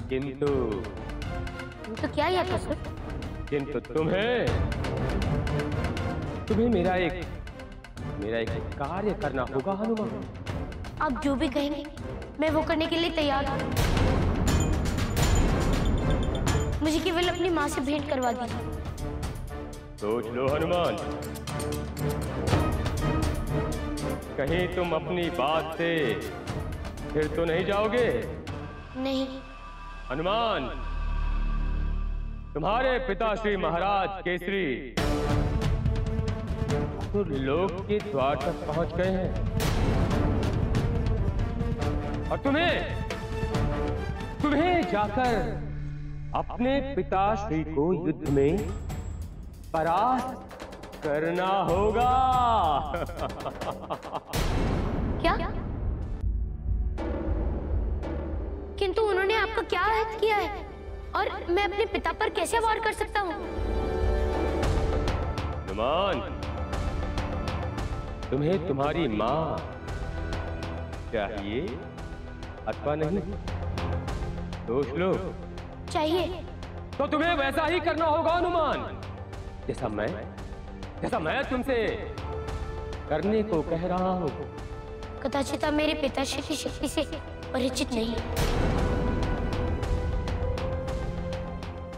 [SPEAKER 2] किंतु
[SPEAKER 5] क्या यकासुर?
[SPEAKER 2] किंतु तुम्हें मेरा एक कार्य करना होगा हनुमान।
[SPEAKER 5] आप जो भी कहेंगे मैं वो करने के लिए तैयार हूँ। मुझे केवल अपनी माँ से भेंट करवा दीजिए।
[SPEAKER 2] सोच लो हनुमान, कहीं तुम अपनी बात से फिर तो नहीं जाओगे?
[SPEAKER 5] नहीं।
[SPEAKER 2] हनुमान, तुम्हारे पिता श्री महाराज केसरी लोक के द्वार तक पहुंच गए हैं और तुम्हें जाकर अपने पिताश्री को युद्ध में परास्त करना होगा।
[SPEAKER 5] क्या? किंतु उन्होंने आपका क्या अहित किया है और मैं अपने पिता पर कैसे वार कर सकता हूँ?
[SPEAKER 2] हनुमान, तुम्हें तुम्हारी माँ चाहिए अथवा नहीं? सोच लो।
[SPEAKER 5] चाहिए।
[SPEAKER 2] तो तुम्हें वैसा ही करना होगा हनुमान, जैसा मैं तुमसे करने को कह रहा हूँ।
[SPEAKER 5] कदाचित आप मेरे पिताश्री की शक्ति से परिचित नहीं है।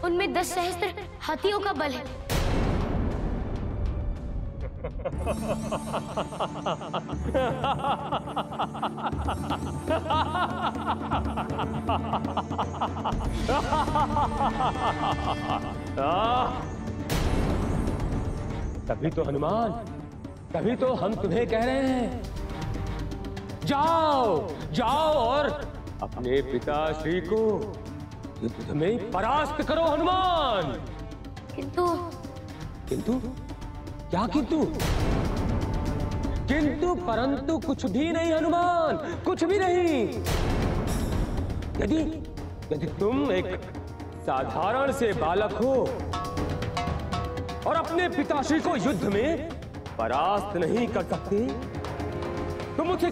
[SPEAKER 5] उनमें 10 सहस्त्र हाथियों का बल है।
[SPEAKER 2] तभी तो हनुमान तभी तो हम तुम्हें कह रहे हैं, जाओ जाओ और अपने पिताश्री को युद्ध में परास्त करो हनुमान।
[SPEAKER 5] किंतु
[SPEAKER 2] किंतु क्या किंतु? किंतु परंतु कुछ भी नहीं हनुमान, कुछ भी नहीं। यदि तुम एक साधारण से बालक हो और अपने पिताश्री को युद्ध में परास्त नहीं कर सकते, तो मुझसे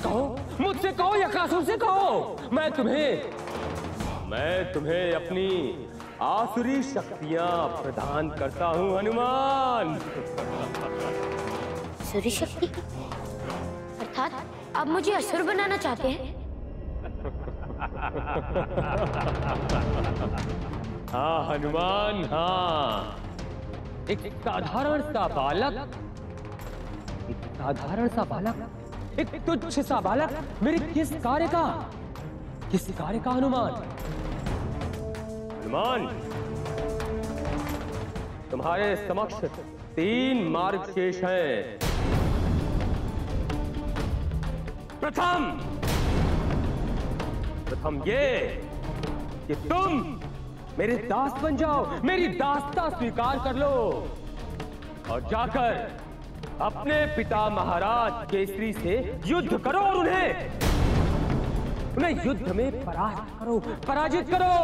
[SPEAKER 2] कहो यक्षासुर से कहो, मैं तुम्हें अपनी आसुरी शक्तियां प्रदान करता हूं हनुमान।
[SPEAKER 5] आसुरी शक्ति? अर्थात आप मुझे असुर बनाना चाहते हैं?
[SPEAKER 2] हाँ हनुमान, हाँ। एक साधारण सा बालक, एक तुच्छ सा बालक मेरे किस कार्य का हनुमान? तुम्हारे समक्ष 3 मार्ग शेष हैं। प्रथम ये कि तुम मेरे दास बन जाओ, मेरी दासता स्वीकार कर लो और जाकर अपने पिता महाराज केसरी से युद्ध करो और उन्हें युद्ध में पराजित करो।